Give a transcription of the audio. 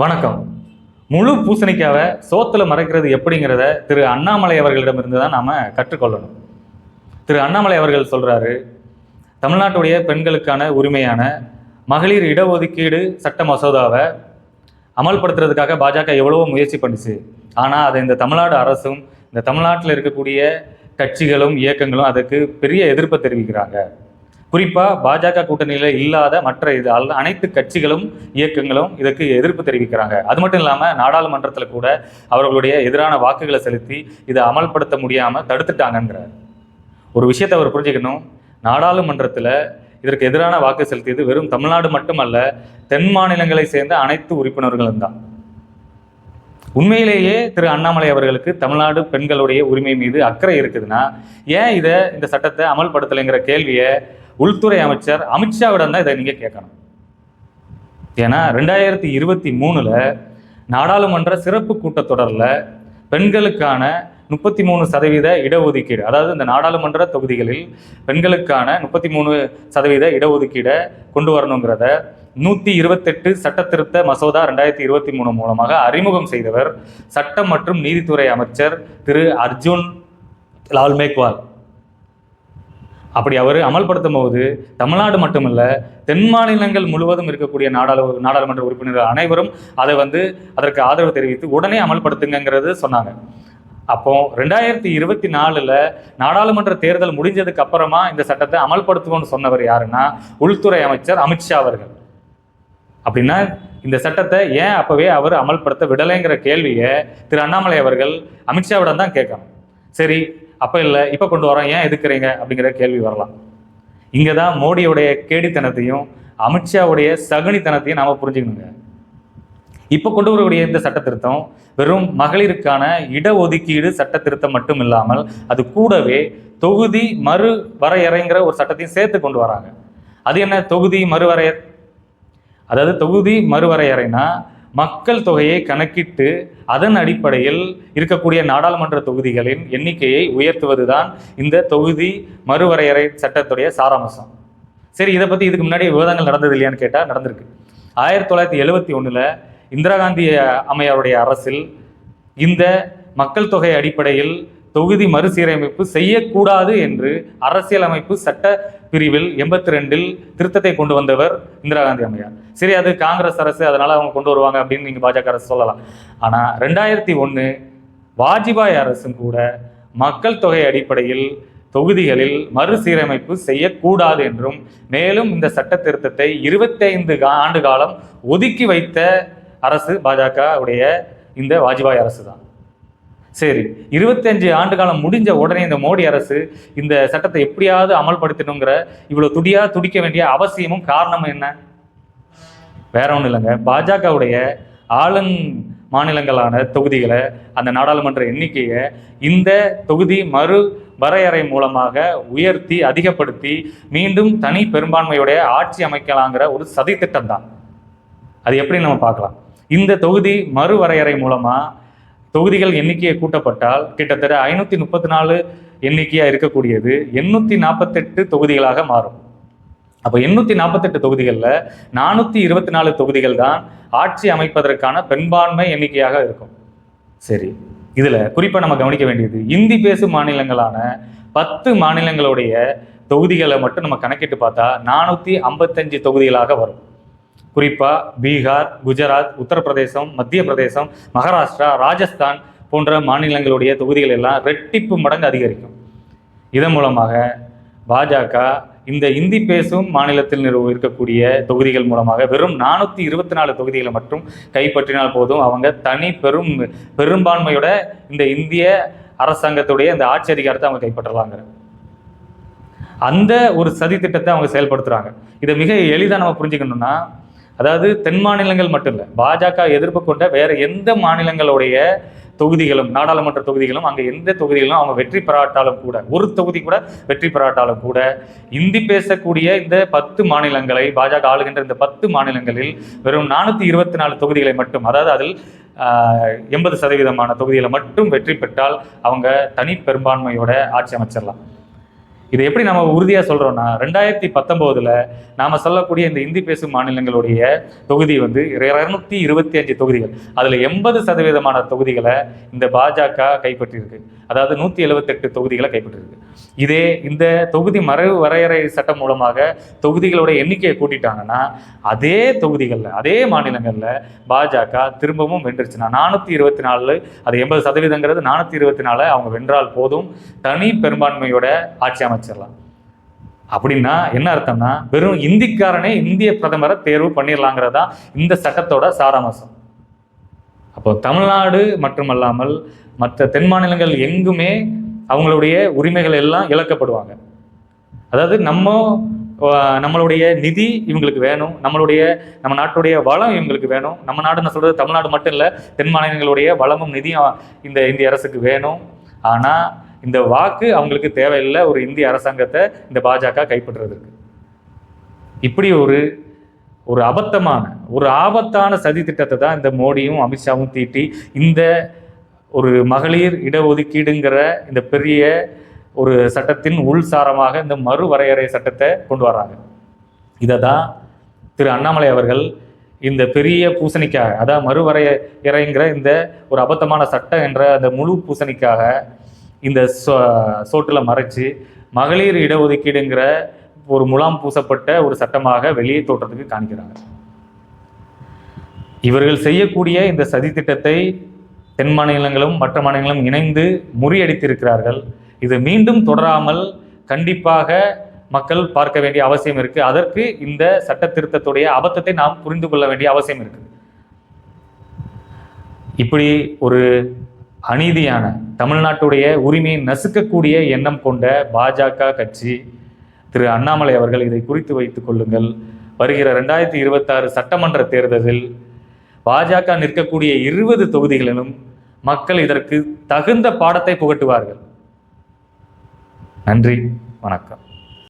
வணக்கம். முழு பூசணிக்காவை சோத்துல மறைக்கிறது எப்படிங்கிறத திரு அண்ணாமலை அவர்களிடமிருந்து தான் நாம கற்றுக்கொள்ளணும். திரு அண்ணாமலை அவர்கள் சொல்றாரு, தமிழ்நாட்டுடைய பெண்களுக்கான உரிமையான மகளிர் இடஒதுக்கீடு சட்ட மசோதாவை அமல்படுத்துறதுக்காக பாஜக எவ்வளவோ முயற்சி பண்ணிச்சு. ஆனால் அதை இந்த தமிழ்நாடு அரசும் இந்த தமிழ்நாட்டில் இருக்கக்கூடிய கட்சிகளும் இயக்கங்களும் அதுக்கு பெரிய எதிர்ப்பை தெரிவிக்கிறாங்க. குறிப்பாக பாஜக கூட்டணியில் இல்லாத மற்ற அனைத்து கட்சிகளும் இயக்கங்களும் இதுக்கு எதிர்ப்பு தெரிவிக்கிறாங்க. அது மட்டும் இல்லாமல் நாடாளுமன்றத்தில் கூட அவர்களுடைய எதிரான வாக்குகளை செலுத்தி இதை அமல்படுத்த முடியாமல் தடுத்துட்டாங்கங்கிறார். ஒரு விஷயத்தை அவர் புரிஞ்சுக்கணும், நாடாளுமன்றத்தில் இதற்கு எதிரான வாக்கு செலுத்தியது வெறும் தமிழ்நாடு மட்டுமல்ல, தென் மாநிலங்களை சேர்ந்த அனைத்து உறுப்பினர்களும் தான். உண்மையிலேயே திரு அண்ணாமலை அவர்களுக்கு தமிழ்நாடு பெண்களுடைய உரிமை மீது அக்கறை இருக்குதுன்னா ஏன் இந்த சட்டத்தை அமல்படுத்தலைங்கிற கேள்வியை உள்துறை அமைச்சர் அமித்ஷாவிடம் தான் இதை நீங்கள் கேட்கணும். ஏன்னா 2023 நாடாளுமன்ற சிறப்பு கூட்டத்தொடரில் பெண்களுக்கான 33% இடஒதுக்கீடு, அதாவது இந்த நாடாளுமன்ற தொகுதிகளில் பெண்களுக்கான 33% இடஒதுக்கீடை கொண்டு வரணுங்கிறத 128 சட்ட திருத்த மசோதா 2023 மூலமாக அறிமுகம் செய்தவர் சட்டம் மற்றும் நீதித்துறை அமைச்சர் திரு அர்ஜுன் லால் மேக்வால். அப்படி அவர் அமல்படுத்தும் போது தமிழ்நாடு மட்டுமல்ல, தென் மாநிலங்கள் முழுவதும் இருக்கக்கூடிய நாடாளுமன்ற உறுப்பினர்கள் அனைவரும் அதை அதற்கு ஆதரவு தெரிவித்து உடனே அமல்படுத்துங்கிறது சொன்னாங்க. அப்போ 2024 நாடாளுமன்ற தேர்தல் முடிஞ்சதுக்கு அப்புறமா இந்த சட்டத்தை அமல்படுத்துவோம்னு சொன்னவர் யாருன்னா உள்துறை அமைச்சர் அமித்ஷா அவர்கள். அப்படின்னா இந்த சட்டத்தை ஏன் அப்பவே அவர் அமல்படுத்த விடலைங்கிற கேள்வியை திரு அண்ணாமலை அவர்கள் அமித்ஷாவிடம் தான் கேட்கணும். சரி, அப்போ இல்லை இப்போ கொண்டு வரோம், ஏன் எதுக்குறீங்க அப்படிங்கிற கேள்வி வரலாம். இங்கே தான் மோடியோடைய கேடித்தனத்தையும் அமித்ஷாவுடைய சகுனித்தனத்தையும் நாம் புரிஞ்சுக்கணுங்க. இப்போ கொண்டு வரக்கூடிய இந்த சட்ட திருத்தம் வெறும் மகளிருக்கான இடஒதுக்கீடு சட்ட திருத்தம் மட்டும் இல்லாமல் அது கூடவே தொகுதி மறு வரையறைங்கிற ஒரு சட்டத்தையும் சேர்த்து கொண்டு வராங்க. அது என்ன தொகுதி மறுவரையறை? அதாவது தொகுதி மறுவரையறைனா மக்கள் தொகையை கணக்கிட்டு அதன் அடிப்படையில் இருக்கக்கூடிய நாடாளுமன்ற தொகுதிகளின் எண்ணிக்கையை உயர்த்துவது தான் இந்த தொகுதி மறுவரையறை சட்டத்துடைய சாராம்சம். சரி, இதை பற்றி இதுக்கு முன்னாடி விவாதங்கள் நடந்தது இல்லையான்னு கேட்டால் நடந்திருக்கு. 1971 இந்திரா காந்தி அம்மையாருடைய அரசில் இந்த மக்கள் தொகை அடிப்படையில் தொகுதி மறுசீரமைப்பு செய்யக்கூடாது என்று அரசியலமைப்பு சட்ட பிரிவில் 82 திருத்தத்தை கொண்டு வந்தவர் இந்திரா காந்தி அம்மையார். சரி, அது காங்கிரஸ் அரசு, அதனால அவங்க கொண்டு வருவாங்க அப்படின்னு நீங்கள் பாஜக அரசு சொல்லலாம். ஆனால் 2001 வாஜ்பாய் அரசும் கூட மக்கள் தொகை அடிப்படையில் தொகுதிகளில் மறுசீரமைப்பு செய்யக்கூடாது என்றும் மேலும் இந்த சட்ட திருத்தத்தை 25 ஆண்டு காலம் ஒதுக்கி வைத்த அரசு பாஜக உடைய இந்த வாஜ்பாய் அரசு தான். சரி, 25 ஆண்டு காலம் முடிஞ்ச உடனே இந்த மோடி அரசு இந்த சட்டத்தை எப்படியாவது அமல்படுத்தணுங்கிற இவ்வளோ துடிக்க வேண்டிய அவசியமும் காரணமும் என்ன? வேற ஒன்றும் இல்லைங்க. பாஜகவுடைய ஆளும் மாநிலங்களான தொகுதிகளை, அந்த நாடாளுமன்ற எண்ணிக்கையை இந்த தொகுதி மறு வரையறை மூலமாக உயர்த்தி அதிகப்படுத்தி மீண்டும் தனி பெரும்பான்மையுடைய ஆட்சி அமைக்கலாங்கிற ஒரு சதித்திட்டம் தான். அது எப்படி நம்ம பார்க்கலாம். இந்த தொகுதி மறுவரையறை மூலமாக தொகுதிகள் எண்ணிக்கையை கூட்டப்பட்டால் கிட்டத்தட்ட 534 எண்ணிக்கையாக இருக்கக்கூடியது 848 தொகுதிகளாக மாறும். அப்போ 848 தொகுதிகளில் 424 தொகுதிகள் தான் ஆட்சி அமைப்பதற்கான பெரும்பான்மை எண்ணிக்கையாக இருக்கும். சரி, இதில் குறிப்பாக நம்ம கவனிக்க வேண்டியது இந்தி பேசும் மாநிலங்களான 10 மாநிலங்களுடைய தொகுதிகளை மட்டும் நம்ம கணக்கிட்டு பார்த்தா 455 தொகுதிகளாக வரும். குறிப்பாக பீகார், குஜராத், உத்தரப்பிரதேசம், மத்திய பிரதேசம், மகாராஷ்டிரா, ராஜஸ்தான் போன்ற மாநிலங்களுடைய தொகுதிகள் எல்லாம் ரெட்டிப்பு மடங்கு அதிகரிக்கும். இதன் மூலமாக பாஜக இந்த இந்தி பேசும் மாநிலத்தில் இருக்கக்கூடிய தொகுதிகள் மூலமாக வெறும் 424 தொகுதிகளை மட்டும் கைப்பற்றினால் போதும், அவங்க தனி பெரும்பான்மையோட இந்த இந்திய அரசாங்கத்துடைய இந்த ஆட்சி அதிகாரத்தை அவங்க கைப்பற்றலாங்க. அந்த ஒரு சதி திட்டத்தை அவங்க செயல்படுத்துகிறாங்க. இதை மிக எளிதாக நம்ம புரிஞ்சுக்கணும்னா, அதாவது தென் மாநிலங்கள் மட்டும் இல்லை, பாஜக எதிர்ப்பு கொண்ட வேற எந்த மாநிலங்களுடைய தொகுதிகளும் நாடாளுமன்ற தொகுதிகளும் அங்கே எந்த தொகுதிகளும் அவங்க வெற்றி பெறாட்டாலும் கூட, ஒரு தொகுதி கூட வெற்றி பெறாட்டாலும் கூட, இந்தி பேசக்கூடிய இந்த 10 மாநிலங்களை பாஜக ஆளுகின்ற இந்த 10 மாநிலங்களில் வெறும் 424 தொகுதிகளை மட்டும், அதாவது அதில் 80% தொகுதிகளை மட்டும் வெற்றி பெற்றால் அவங்க தனி பெரும்பான்மையோட ஆட்சி அமைச்சிடலாம். இதை எப்படி நம்ம உறுதியாக சொல்கிறோம்னா 2019 நாம் சொல்லக்கூடிய இந்த இந்தி பேசும் மாநிலங்களுடைய தொகுதி வந்து 225 தொகுதிகள், அதில் 80% தொகுதிகளை இந்த பாஜக கைப்பற்றியிருக்கு. அதாவது 178 தொகுதிகளை கைப்பற்றிருக்கு. இதே இந்த தொகுதி மறைவு வரையறை சட்டம் மூலமாக தொகுதிகளோட எண்ணிக்கையை கூட்டிட்டாங்கன்னா அதே தொகுதிகளில் அதே மாநிலங்களில் பாஜக திரும்பவும் வென்றுச்சுன்னா 424, அது 80%ங்கிறது 424 அவங்க வென்றால் போதும், தனி பெரும்பான்மையோட ஆட்சி அமைச்சிடலாம். அப்படின்னா என்ன அர்த்தம்னா வெறும் இந்திக்காரனே இந்திய பிரதமரை தேர்வு பண்ணிடலாங்கிறது தான் இந்த சட்டத்தோட சாராம்சம். அப்போ தமிழ்நாடு மட்டுமல்லாமல் மற்ற தென் மாநிலங்கள் எங்குமே அவங்களுடைய உரிமைகள் எல்லாம் இழக்கப்படுவாங்க. அதாவது நம்மளுடைய நிதி இவங்களுக்கு வேணும், நம்ம நாட்டுடைய வளம் இவங்களுக்கு வேணும். நம்ம நாடுன்னு சொல்றது தமிழ்நாடு மட்டும் இல்லை, தென் மாநிலங்களுடைய வளமும் நிதியும் இந்த இந்திய அரசுக்கு வேணும். ஆனால் இந்த வாக்கு அவங்களுக்கு தேவையில்லை ஒரு இந்திய அரசாங்கத்தை இந்த பாஜக கைப்பற்றுறதுக்கு. இப்படி ஒரு ஆபத்தான சதி திட்டத்தை தான் இந்த மோடியும் அமித்ஷாவும் தீட்டி இந்த ஒரு மகளிர் இடஒதுக்கீடுங்கிற இந்த பெரிய ஒரு சட்டத்தின் உள்சாரமாக இந்த மறுவரையறை சட்டத்தை கொண்டு வர்றாங்க. இதை தான் திரு அண்ணாமலை அவர்கள் இந்த பெரிய பூசணிக்காக, அதாவது மறுவரையறைங்கிற இந்த ஒரு அபத்தமான சட்டம் என்ற அந்த முழு பூசணிக்காக இந்த சோட்டில் மறைச்சு மகளிர் இடஒதுக்கீடுங்கிற ஒரு முலாம் பூசப்பட்ட ஒரு சட்டமாக வெளியே தோற்றத்துக்கு காண்கிறாங்க. இவர்கள் செய்யக்கூடிய இந்த சதி திட்டத்தை தென் மாநிலங்களும் மற்ற மாநிலங்களும் இணைந்து முறியடித்திருக்கிறார்கள். இது மீண்டும் தொடராமல் கண்டிப்பாக மக்கள் பார்க்க வேண்டிய அவசியம் இருக்குது. அதற்கு இந்த சட்ட திருத்தத்துடைய அபத்தத்தை நாம் புரிந்து கொள்ள வேண்டிய அவசியம் இருக்குது. இப்படி ஒரு அநீதியான தமிழ்நாட்டுடைய உரிமையை நசுக்கக்கூடிய எண்ணம் கொண்ட பாஜக கட்சி திரு அண்ணாமலை அவர்கள் இதை குறித்து வைத்துக் கொள்ளுங்கள். வருகிற 2026 சட்டமன்ற தேர்தலில் பாஜக நிற்கக்கூடிய 20 தொகுதிகளிலும் மக்கள் இதற்கு தகுந்த பாடத்தை புகட்டுவார்கள். நன்றி, வணக்கம்.